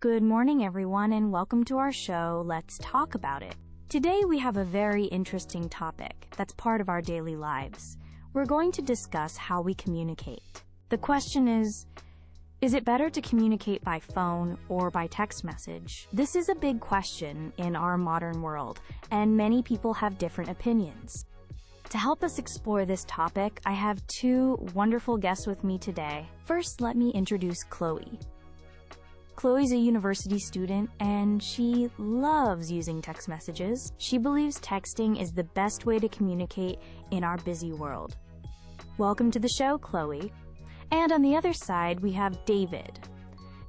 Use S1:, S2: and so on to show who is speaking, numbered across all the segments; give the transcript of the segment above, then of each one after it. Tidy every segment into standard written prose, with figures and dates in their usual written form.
S1: Good morning, everyone, and welcome to our show, Let's Talk About It. Today we have a very interesting topic that's part of our daily lives. We're going to discuss how we communicate. The question is it better to communicate by phone or by text message? This is a big question in our modern world, and many people have different opinions. To help us explore this topic, I have two wonderful guests with me today. First, let me introduce Chloe. Chloe's a university student, and she loves using text messages. She believes texting is the best way to communicate in our busy world. Welcome to the show, Chloe. And on the other side, we have David.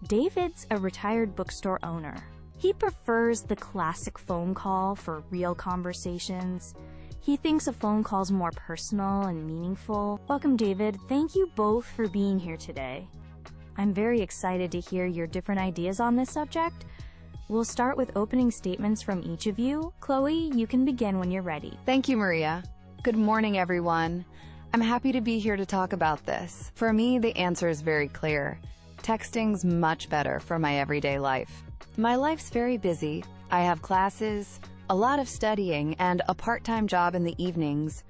S1: David's a retired bookstore owner. He prefers the classic phone call for real conversations. He thinks a phone call's more personal and meaningful. Welcome, David. Thank you both for being here today. I'm very excited to hear your different ideas on this subject. We'll start with opening statements from each of you. Chloe, you can begin when you're ready.
S2: Thank you, Maria. Good morning, everyone. I'm happy to be here to talk about this. For me, the answer is very clear. Texting's much better for my everyday life. My life's very busy. I have classes, a lot of studying, and a part-time job in the evenings.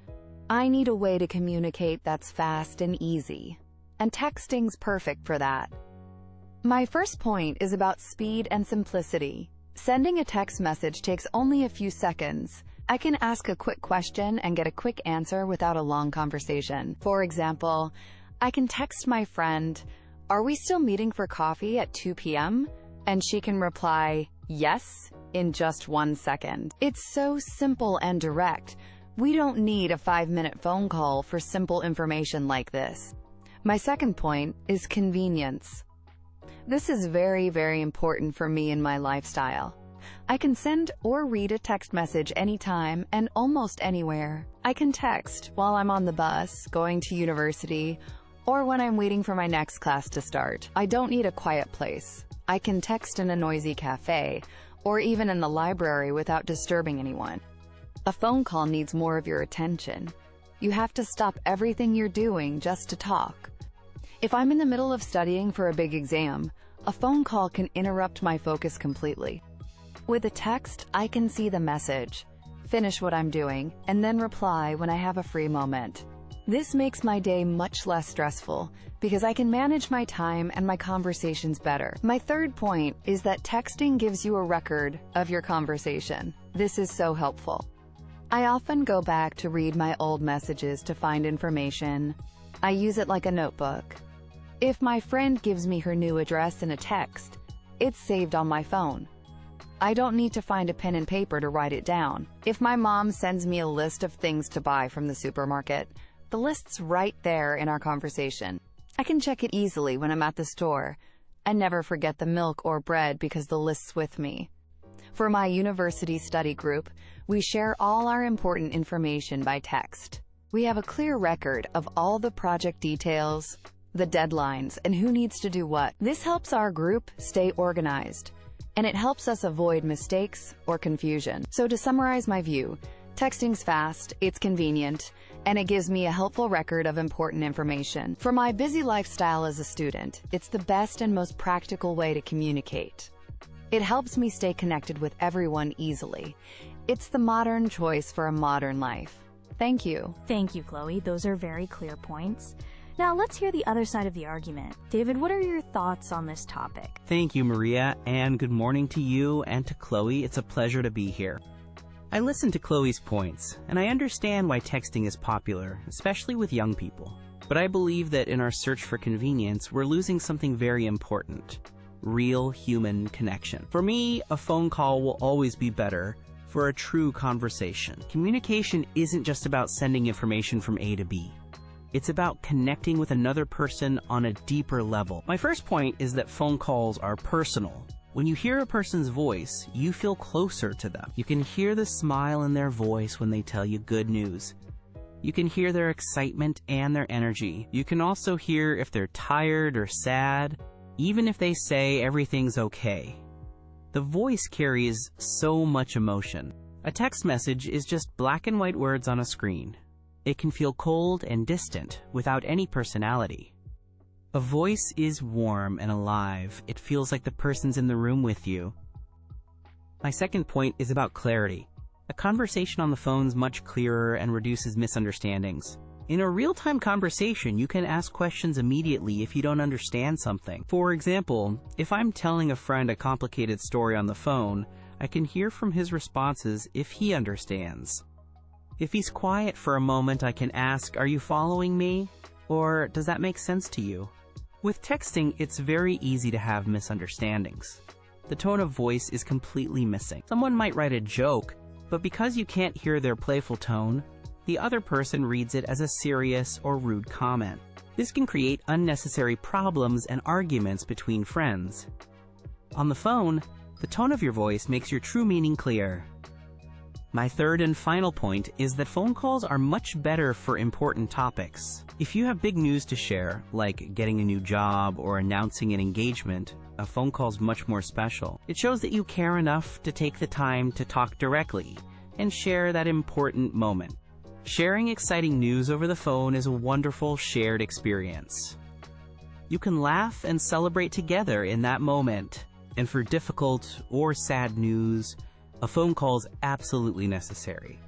S2: I need a way to communicate that's fast and easy. And texting's perfect for that. My first point is about speed and simplicity. Sending a text message takes only a few seconds. I can ask a quick question and get a quick answer without a long conversation. For example, I can text my friend, "Are we still meeting for coffee at 2 p.m.?" And she can reply, "Yes," in just 1 second. It's so simple and direct. We don't need a 5-minute phone call for simple information like this. My second point is convenience. This is very, very important for me in my lifestyle. I can send or read a text message anytime and almost anywhere. I can text while I'm on the bus, going to university, or when I'm waiting for my next class to start. I don't need a quiet place. I can text in a noisy cafe, or even in the library without disturbing anyone. A phone call needs more of your attention. You have to stop everything you're doing just to talk. If I'm in the middle of studying for a big exam, a phone call can interrupt my focus completely. With a text, I can see the message, finish what I'm doing, and then reply when I have a free moment. This makes my day much less stressful because I can manage my time and my conversations better. My third point is that texting gives you a record of your conversation. This is so helpful. I often go back to read my old messages to find information. I use it like a notebook. If my friend gives me her new address in a text, it's saved on my phone. I don't need to find a pen and paper to write it down. If my mom sends me a list of things to buy from the supermarket, the list's right there in our conversation. I can check it easily when I'm at the store. I never forget the milk or bread because the list's with me. For my university study group, we share all our important information by text. We have a clear record of all the project details, the deadlines, and who needs to do what. This helps our group stay organized, and it helps us avoid mistakes or confusion. So to summarize my view, texting's fast, it's convenient, and it gives me a helpful record of important information. For my busy lifestyle as a student, it's the best and most practical way to communicate. It helps me stay connected with everyone easily. It's the modern choice for a modern life. Thank you.
S1: Thank you, Chloe. Those are very clear points. Now let's hear the other side of the argument. David, what are your thoughts on this topic?
S3: Thank you, Maria, and good morning to you and to Chloe. It's a pleasure to be here. I listened to Chloe's points, and I understand why texting is popular, especially with young people. But I believe that in our search for convenience, we're losing something very important: real human connection. For me, a phone call will always be better for a true conversation. Communication isn't just about sending information from A to B. It's about connecting with another person on a deeper level. My first point is that phone calls are personal. When you hear a person's voice, you feel closer to them. You can hear the smile in their voice when they tell you good news. You can hear their excitement and their energy. You can also hear if they're tired or sad, even if they say everything's okay. The voice carries so much emotion. A text message is just black and white words on a screen. It can feel cold and distant without any personality. A voice is warm and alive. It feels like the person's in the room with you. My second point is about clarity. A conversation on the phone's much clearer and reduces misunderstandings. In a real-time conversation, you can ask questions immediately if you don't understand something. For example, if I'm telling a friend a complicated story on the phone, I can hear from his responses if he understands. If he's quiet for a moment, I can ask, "Are you following me?" Or, "Does that make sense to you?" With texting, it's very easy to have misunderstandings. The tone of voice is completely missing. Someone might write a joke, but because you can't hear their playful tone, the other person reads it as a serious or rude comment. This can create unnecessary problems and arguments between friends. On the phone, the tone of your voice makes your true meaning clear. My third and final point is that phone calls are much better for important topics. If you have big news to share, like getting a new job or announcing an engagement, a phone call's much more special. It shows that you care enough to take the time to talk directly and share that important moment. Sharing exciting news over the phone is a wonderful shared experience. You can laugh and celebrate together in that moment. And for difficult or sad news, a phone call is absolutely necessary.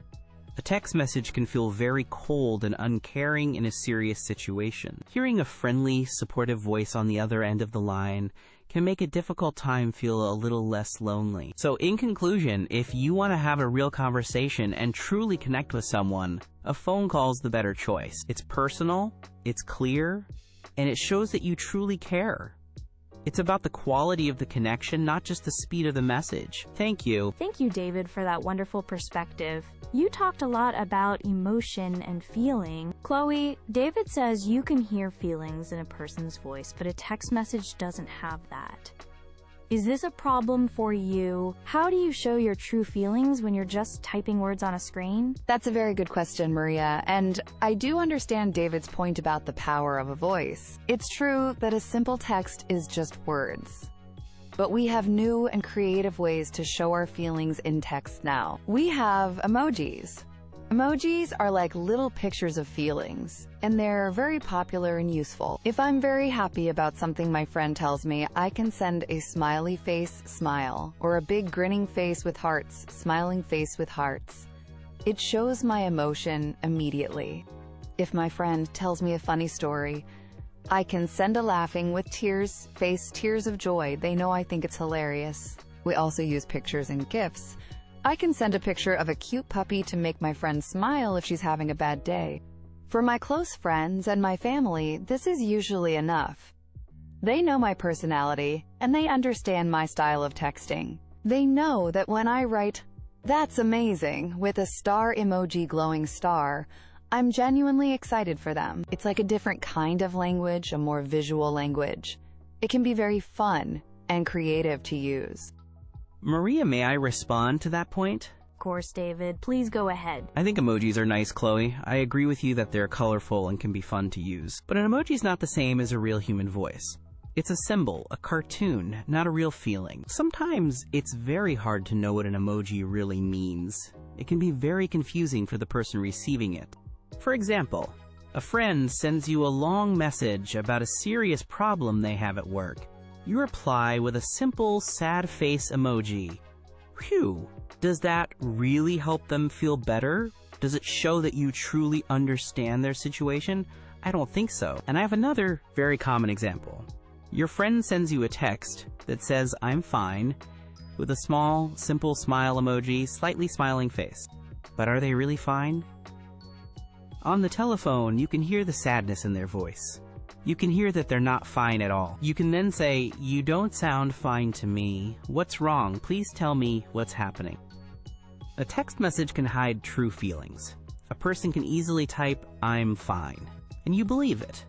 S3: A text message can feel very cold and uncaring in a serious situation. Hearing a friendly, supportive voice on the other end of the line can make a difficult time feel a little less lonely. So in conclusion, if you want to have a real conversation and truly connect with someone, a phone call's the better choice. It's personal, it's clear, and it shows that you truly care. It's about the quality of the connection, not just the speed of the message. Thank you.
S1: Thank you, David, for that wonderful perspective. You talked a lot about emotion and feeling. Chloe, David says you can hear feelings in a person's voice, but a text message doesn't have that. Is this a problem for you? How do you show your true feelings when you're just typing words on a screen?
S2: That's a very good question, Maria, and I do understand David's point about the power of a voice. It's true that a simple text is just words. But we have new and creative ways to show our feelings in text now. We have emojis. Emojis are like little pictures of feelings, and they're very popular and useful. If I'm very happy about something my friend tells me, I can send a smiley face smile, or a big grinning face with hearts, smiling face with hearts. It shows my emotion immediately. If my friend tells me a funny story, I can send a laughing with tears, face tears of joy. They know I think it's hilarious. We also use pictures and GIFs. I can send a picture of a cute puppy to make my friend smile if she's having a bad day. For my close friends and my family, this is usually enough. They know my personality, and they understand my style of texting. They know that when I write, "That's amazing," with a star emoji glowing star, I'm genuinely excited for them. It's like a different kind of language, a more visual language. It can be very fun and creative to use.
S3: Maria, may I respond to that point?
S1: Of course, David. Please go ahead.
S3: I think emojis are nice, Chloe. I agree with you that they're colorful and can be fun to use. But an emoji's not the same as a real human voice. It's a symbol, a cartoon, not a real feeling. Sometimes it's very hard to know what an emoji really means. It can be very confusing for the person receiving it. For example, a friend sends you a long message about a serious problem they have at work. You reply with a simple, sad face emoji. Phew! Does that really help them feel better? Does it show that you truly understand their situation? I don't think so. And I have another very common example. Your friend sends you a text that says, "I'm fine," with a small, simple smile emoji, slightly smiling face. But are they really fine? On the telephone, you can hear the sadness in their voice. You can hear that they're not fine at all. You can then say, "You don't sound fine to me. What's wrong? Please tell me what's happening." A text message can hide true feelings. A person can easily type, "I'm fine," and you believe it.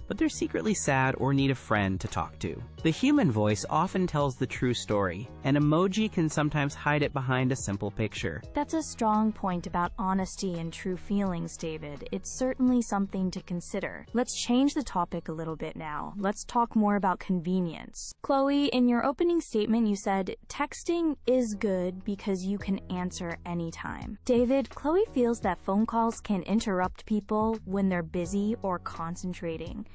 S3: But they're secretly sad or need a friend to talk to. The human voice often tells the true story. An emoji can sometimes hide it behind a simple picture.
S1: That's a strong point about honesty and true feelings, David. It's certainly something to consider. Let's change the topic a little bit now. Let's talk more about convenience. Chloe, in your opening statement, you said, texting is good because you can answer anytime. David, Chloe feels that phone calls can interrupt people when they're busy or concentrating.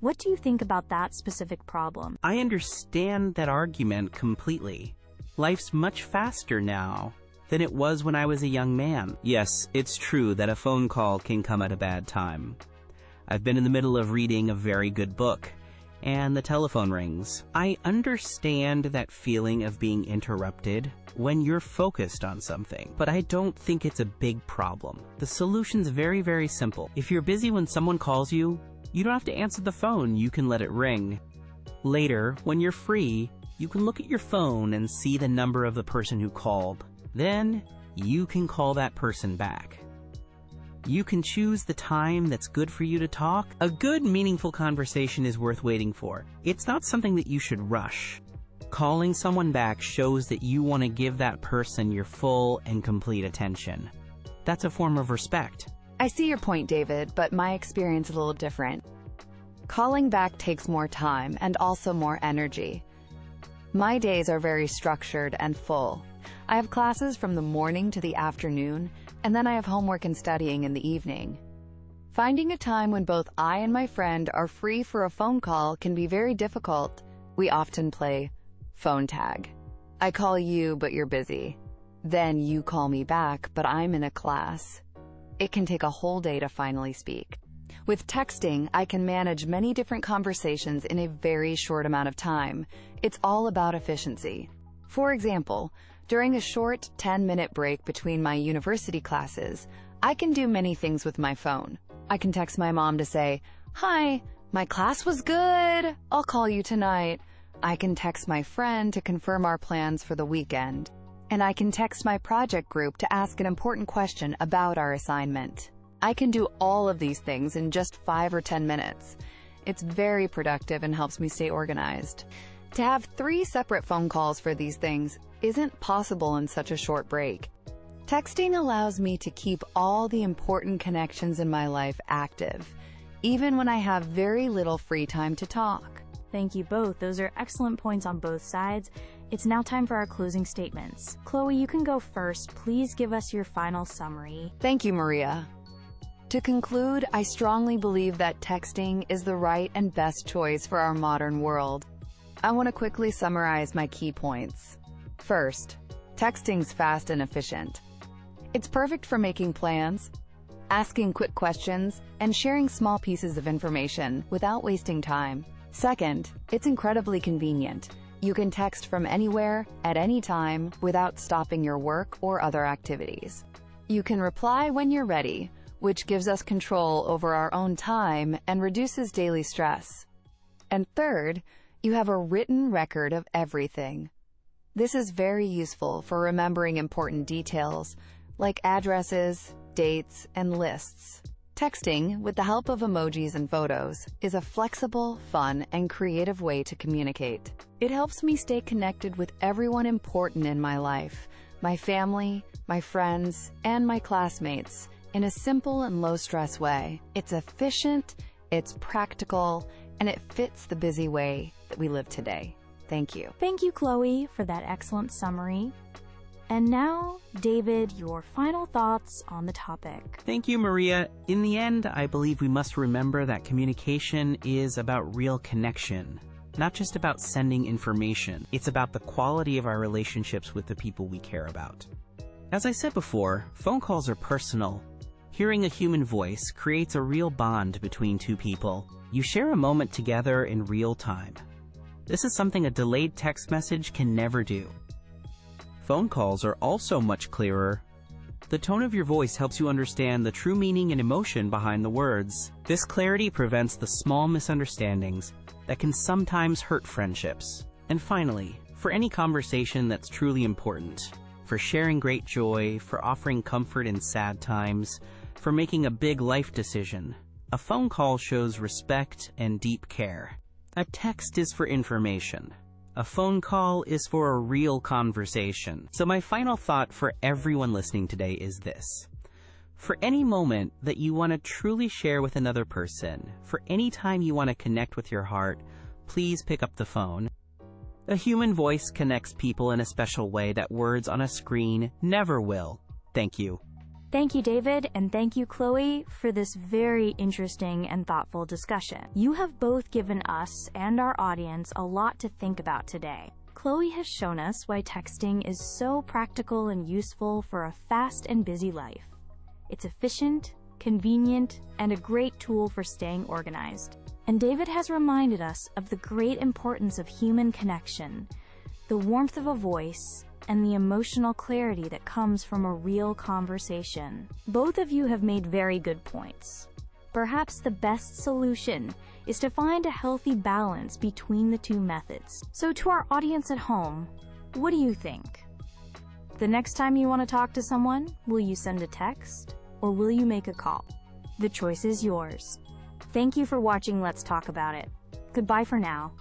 S1: What do you think about that specific problem?
S3: I understand that argument completely. Life's much faster now than it was when I was a young man. Yes, it's true that a phone call can come at a bad time. I've been in the middle of reading a very good book, and the telephone rings. I understand that feeling of being interrupted when you're focused on something, but I don't think it's a big problem. The solution's very, very simple. If you're busy when someone calls you, you don't have to answer the phone, you can let it ring. Later, when you're free, you can look at your phone and see the number of the person who called. Then, you can call that person back. You can choose the time that's good for you to talk. A good, meaningful conversation is worth waiting for. It's not something that you should rush. Calling someone back shows that you want to give that person your full and complete attention. That's a form of respect.
S2: I see your point, David, but my experience is a little different. Calling back takes more time and also more energy. My days are very structured and full. I have classes from the morning to the afternoon, and then I have homework and studying in the evening. Finding a time when both I and my friend are free for a phone call can be very difficult. We often play phone tag. I call you, but you're busy. Then you call me back, but I'm in a class. It can take a whole day to finally speak. With texting, I can manage many different conversations in a very short amount of time. It's all about efficiency. For example, during a short 10-minute break between my university classes, I can do many things with my phone. I can text my mom to say, "Hi, my class was good. I'll call you tonight." I can text my friend to confirm our plans for the weekend. And I can text my project group to ask an important question about our assignment. I can do all of these things in just 5 or 10 minutes. It's very productive and helps me stay organized. To have 3 separate phone calls for these things isn't possible in such a short break. Texting allows me to keep all the important connections in my life active, even when I have very little free time to talk.
S1: Thank you both. Those are excellent points on both sides. It's now time for our closing statements. Chloe, you can go first. Please give us your final summary.
S2: Thank you, Maria. To conclude, I strongly believe that texting is the right and best choice for our modern world. I want to quickly summarize my key points. First, texting's fast and efficient. It's perfect for making plans, asking quick questions, and sharing small pieces of information without wasting time. Second, it's incredibly convenient. You can text from anywhere, at any time, without stopping your work or other activities. You can reply when you're ready, which gives us control over our own time and reduces daily stress. And third, you have a written record of everything. This is very useful for remembering important details, like addresses, dates, and lists. Texting, with the help of emojis and photos, is a flexible, fun, and creative way to communicate. It helps me stay connected with everyone important in my life, my family, my friends, and my classmates, in a simple and low-stress way. It's efficient, it's practical, and it fits the busy way that we live today. Thank you.
S1: Thank you, Chloe, for that excellent summary. And now, David, your final thoughts on the topic.
S3: Thank you, Maria. In the end, I believe we must remember that communication is about real connection, not just about sending information. It's about the quality of our relationships with the people we care about. As I said before, phone calls are personal. Hearing a human voice creates a real bond between two people. You share a moment together in real time. This is something a delayed text message can never do. Phone calls are also much clearer. The tone of your voice helps you understand the true meaning and emotion behind the words. This clarity prevents the small misunderstandings that can sometimes hurt friendships. And finally, for any conversation that's truly important, for sharing great joy, for offering comfort in sad times, for making a big life decision, a phone call shows respect and deep care. A text is for information. A phone call is for a real conversation. So my final thought for everyone listening today is this. For any moment that you want to truly share with another person, for any time you want to connect with your heart, please pick up the phone. A human voice connects people in a special way that words on a screen never will. Thank you.
S1: Thank you, David, and thank you, Chloe, for this very interesting and thoughtful discussion. You have both given us and our audience a lot to think about today. Chloe has shown us why texting is so practical and useful for a fast and busy life. It's efficient, convenient, and a great tool for staying organized. And David has reminded us of the great importance of human connection, the warmth of a voice, and the emotional clarity that comes from a real conversation. Both of you have made very good points. Perhaps the best solution is to find a healthy balance between the two methods. So to our audience at home, what do you think? The next time you want to talk to someone, will you send a text or will you make a call? The choice is yours. Thank you for watching Let's Talk About It. Goodbye for now.